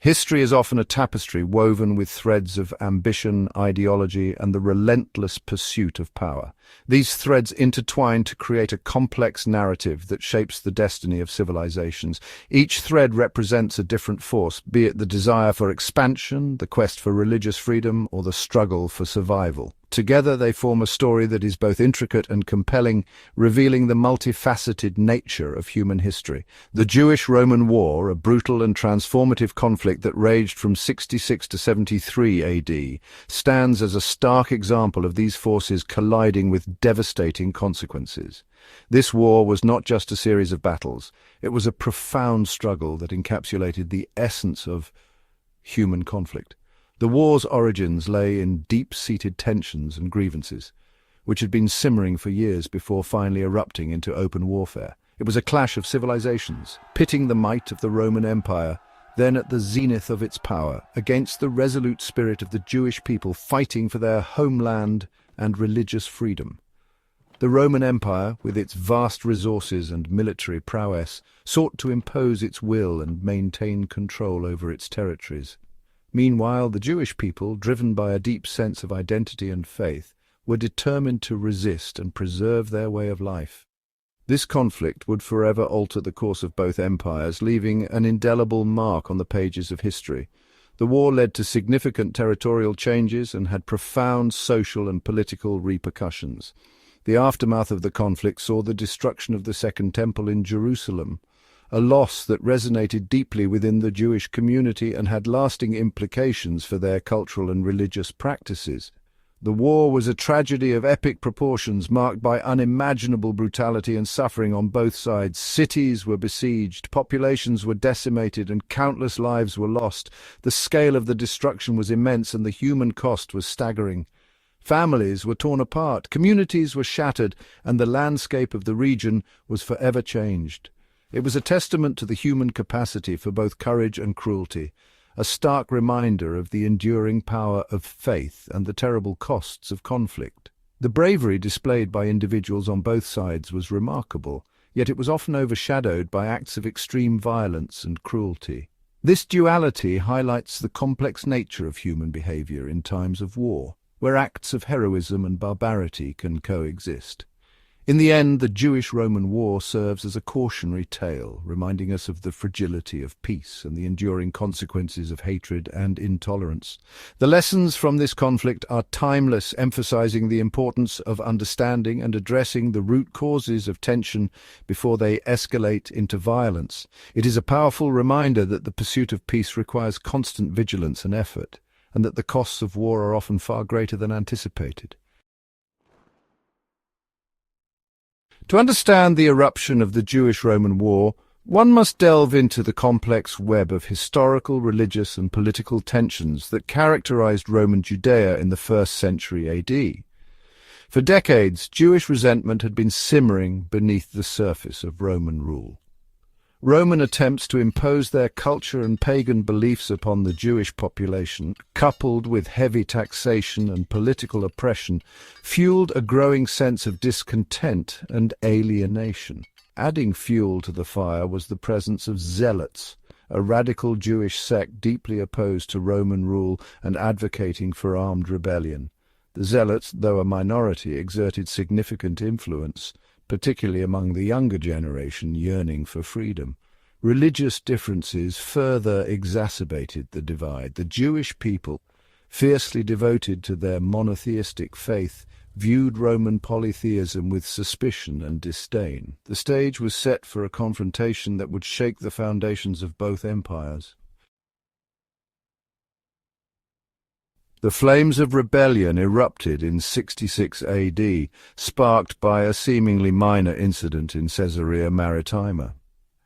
History is often a tapestry woven with threads of ambition, ideology, and the relentless pursuit of power. These threads intertwine to create a complex narrative that shapes the destiny of civilizations. Each thread represents a different force, be it the desire for expansion, the quest for religious freedom, or the struggle for survival. Together they form a story that is both intricate and compelling, revealing the multifaceted nature of human history. The Jewish-Roman War, a brutal and transformative conflict that raged from 66 to 73 AD, stands as a stark example of these forces colliding with devastating consequences. This war was not just a series of battles, it was a profound struggle that encapsulated the essence of human conflict. The war's origins lay in deep-seated tensions and grievances, which had been simmering for years before finally erupting into open warfare. It was a clash of civilizations, pitting the might of the Roman Empire, then at the zenith of its power, against the resolute spirit of the Jewish people fighting for their homeland and religious freedom. The Roman Empire, with its vast resources and military prowess, sought to impose its will and maintain control over its territories. Meanwhile, the Jewish people, driven by a deep sense of identity and faith, were determined to resist and preserve their way of life. This conflict would forever alter the course of both empires, leaving an indelible mark on the pages of history. The war led to significant territorial changes and had profound social and political repercussions. The aftermath of the conflict saw the destruction of the Second Temple in Jerusalem, a loss that resonated deeply within the Jewish community and had lasting implications for their cultural and religious practices. The war was a tragedy of epic proportions, marked by unimaginable brutality and suffering on both sides. Cities were besieged, populations were decimated, and countless lives were lost. The scale of the destruction was immense, and the human cost was staggering. Families were torn apart, communities were shattered, and the landscape of the region was forever changed. It was a testament to the human capacity for both courage and cruelty, a stark reminder of the enduring power of faith and the terrible costs of conflict. The bravery displayed by individuals on both sides was remarkable, yet it was often overshadowed by acts of extreme violence and cruelty. This duality highlights the complex nature of human behavior in times of war, where acts of heroism and barbarity can coexist. In the end, the Jewish-Roman War serves as a cautionary tale, reminding us of the fragility of peace and the enduring consequences of hatred and intolerance. The lessons from this conflict are timeless, emphasizing the importance of understanding and addressing the root causes of tension before they escalate into violence. It is a powerful reminder that the pursuit of peace requires constant vigilance and effort, and that the costs of war are often far greater than anticipated. To understand the eruption of the Jewish-Roman War, one must delve into the complex web of historical, religious, and political tensions that characterized Roman Judea in the 1st century AD. For decades, Jewish resentment had been simmering beneath the surface of Roman rule. Roman attempts to impose their culture and pagan beliefs upon the Jewish population, coupled with heavy taxation and political oppression, fueled a growing sense of discontent and alienation. Adding fuel to the fire was the presence of zealots, a radical Jewish sect deeply opposed to Roman rule and advocating for armed rebellion. The zealots, though a minority, exerted significant influence, particularly among the younger generation yearning for freedom. Religious differences further exacerbated the divide. The Jewish people, fiercely devoted to their monotheistic faith, viewed Roman polytheism with suspicion and disdain. The stage was set for a confrontation that would shake the foundations of both empires. The flames of rebellion erupted in 66 AD, sparked by a seemingly minor incident in Caesarea Maritima.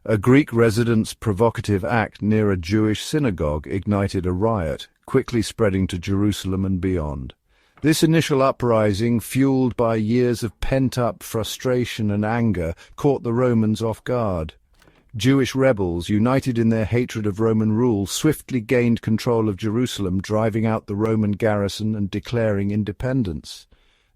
A Greek resident's provocative act near a Jewish synagogue ignited a riot, quickly spreading to Jerusalem and beyond. This initial uprising, fueled by years of pent-up frustration and anger, caught the Romans off guard. Jewish rebels, united in their hatred of Roman rule, swiftly gained control of Jerusalem, driving out the Roman garrison and declaring independence.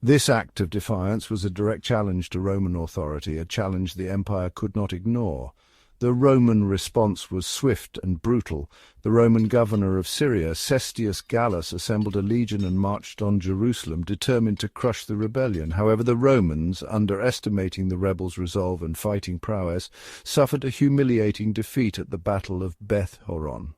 This act of defiance was a direct challenge to Roman authority, a challenge the empire could not ignore. The Roman response was swift and brutal. The Roman governor of Syria, Cestius Gallus, assembled a legion and marched on Jerusalem, determined to crush the rebellion. However, the Romans, underestimating the rebels' resolve and fighting prowess, suffered a humiliating defeat at the Battle of Beth Horon.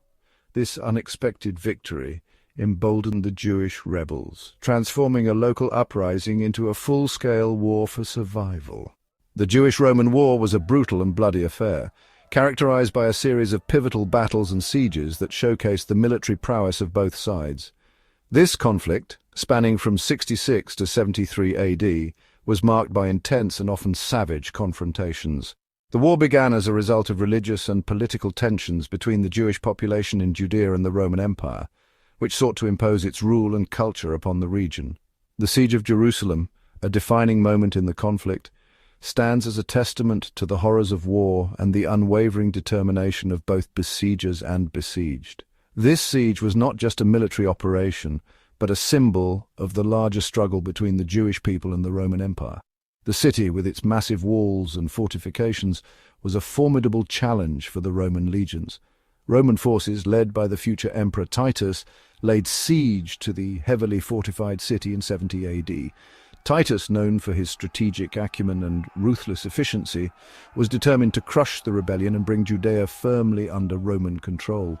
This unexpected victory emboldened the Jewish rebels, transforming a local uprising into a full-scale war for survival. The Jewish-Roman War was a brutal and bloody affair, characterized by a series of pivotal battles and sieges that showcased the military prowess of both sides. This conflict, spanning from 66 to 73 AD, was marked by intense and often savage confrontations. The war began as a result of religious and political tensions between the Jewish population in Judea and the Roman Empire, which sought to impose its rule and culture upon the region. The Siege of Jerusalem, a defining moment in the conflict, stands as a testament to the horrors of war and the unwavering determination of both besiegers and besieged. This siege was not just a military operation, but a symbol of the larger struggle between the Jewish people and the Roman Empire. The city, with its massive walls and fortifications, was a formidable challenge for the Roman legions. Roman forces, led by the future Emperor Titus, laid siege to the heavily fortified city in 70 AD. Titus, known for his strategic acumen and ruthless efficiency, was determined to crush the rebellion and bring Judea firmly under Roman control.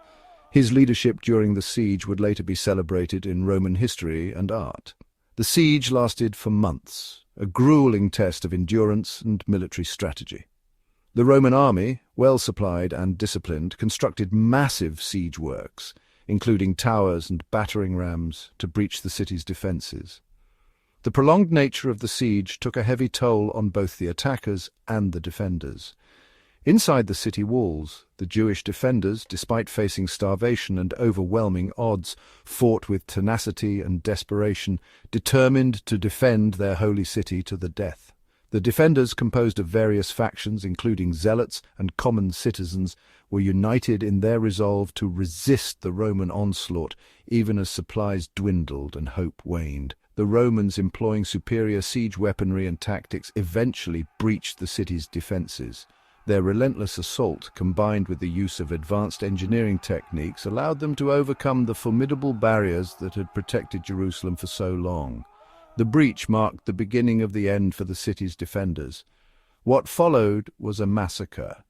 His leadership during the siege would later be celebrated in Roman history and art. The siege lasted for months, a grueling test of endurance and military strategy. The Roman army, well supplied and disciplined, constructed massive siege works, including towers and battering rams, to breach the city's defences. The prolonged nature of the siege took a heavy toll on both the attackers and the defenders. Inside the city walls, the Jewish defenders, despite facing starvation and overwhelming odds, fought with tenacity and desperation, determined to defend their holy city to the death. The defenders, composed of various factions, including zealots and common citizens, were united in their resolve to resist the Roman onslaught, even as supplies dwindled and hope waned. The Romans, employing superior siege weaponry and tactics, eventually breached the city's defences. Their relentless assault, combined with the use of advanced engineering techniques, allowed them to overcome the formidable barriers that had protected Jerusalem for so long. The breach marked the beginning of the end for the city's defenders. What followed was a massacre.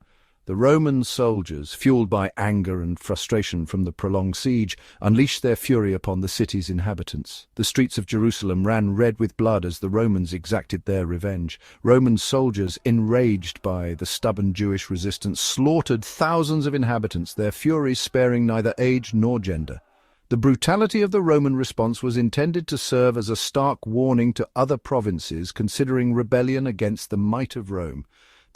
The Roman soldiers, fueled by anger and frustration from the prolonged siege, unleashed their fury upon the city's inhabitants. The streets of Jerusalem ran red with blood as the Romans exacted their revenge. Roman soldiers, enraged by the stubborn Jewish resistance, slaughtered thousands of inhabitants, their fury sparing neither age nor gender. The brutality of the Roman response was intended to serve as a stark warning to other provinces considering rebellion against the might of Rome.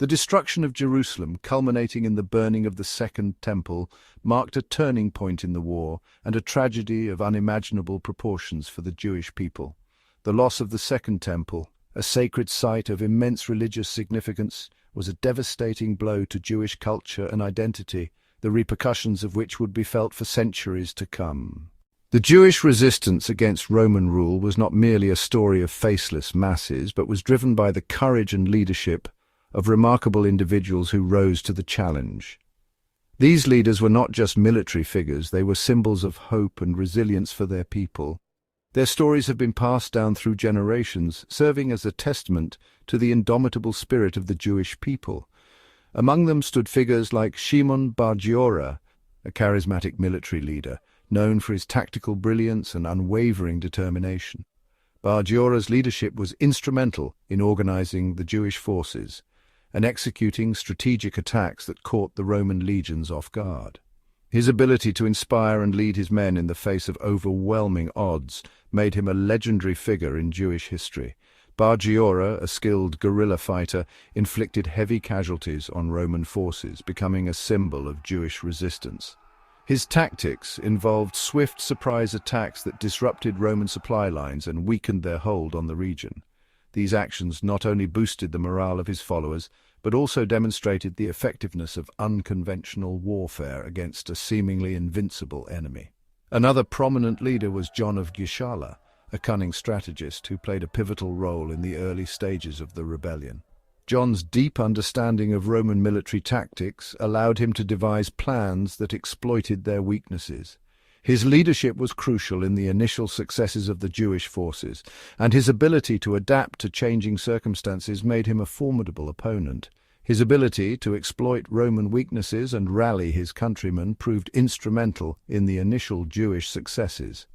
The destruction of Jerusalem, culminating in the burning of the Second Temple, marked a turning point in the war and a tragedy of unimaginable proportions for the Jewish people. The loss of the Second Temple, a sacred site of immense religious significance, was a devastating blow to Jewish culture and identity, the repercussions of which would be felt for centuries to come. The Jewish resistance against Roman rule was not merely a story of faceless masses, but was driven by the courage and leadership of remarkable individuals who rose to the challenge. These leaders were not just military figures, they were symbols of hope and resilience for their people. Their stories have been passed down through generations, serving as a testament to the indomitable spirit of the Jewish people. Among them stood figures like Shimon bar Giora, a charismatic military leader, known for his tactical brilliance and unwavering determination. Bar Giora's leadership was instrumental in organizing the Jewish forces and executing strategic attacks that caught the Roman legions off guard. His ability to inspire and lead his men in the face of overwhelming odds made him a legendary figure in Jewish history. Bar Giora, a skilled guerrilla fighter, inflicted heavy casualties on Roman forces, becoming a symbol of Jewish resistance. His tactics involved swift surprise attacks that disrupted Roman supply lines and weakened their hold on the region. These actions not only boosted the morale of his followers, but also demonstrated the effectiveness of unconventional warfare against a seemingly invincible enemy. Another prominent leader was John of Gischala, a cunning strategist who played a pivotal role in the early stages of the rebellion. John's deep understanding of Roman military tactics allowed him to devise plans that exploited their weaknesses. His leadership was crucial in the initial successes of the Jewish forces, and his ability to adapt to changing circumstances made him a formidable opponent. His ability to exploit Roman weaknesses and rally his countrymen proved instrumental in the initial Jewish successes.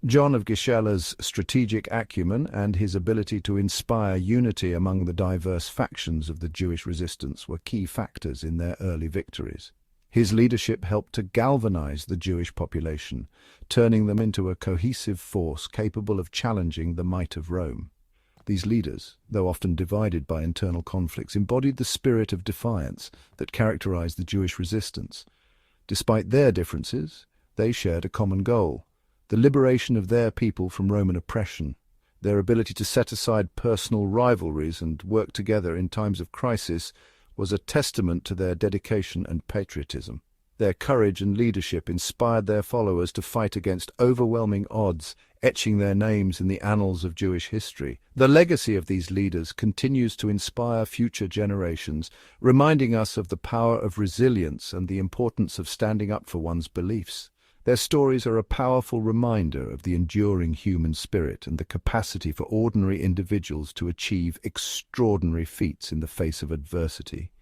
John of Gischala's strategic acumen and his ability to inspire unity among the diverse factions of the Jewish resistance were key factors in their early victories. His leadership helped to galvanize the Jewish population, turning them into a cohesive force capable of challenging the might of Rome. These leaders, though often divided by internal conflicts, embodied the spirit of defiance that characterized the Jewish resistance. Despite their differences, they shared a common goal: the liberation of their people from Roman oppression. Their ability to set aside personal rivalries and work together in times of crisis was a testament to their dedication and patriotism. Their courage and leadership inspired their followers to fight against overwhelming odds, etching their names in the annals of Jewish history. The legacy of these leaders continues to inspire future generations, reminding us of the power of resilience and the importance of standing up for one's beliefs. Their stories are a powerful reminder of the enduring human spirit and the capacity for ordinary individuals to achieve extraordinary feats in the face of adversity.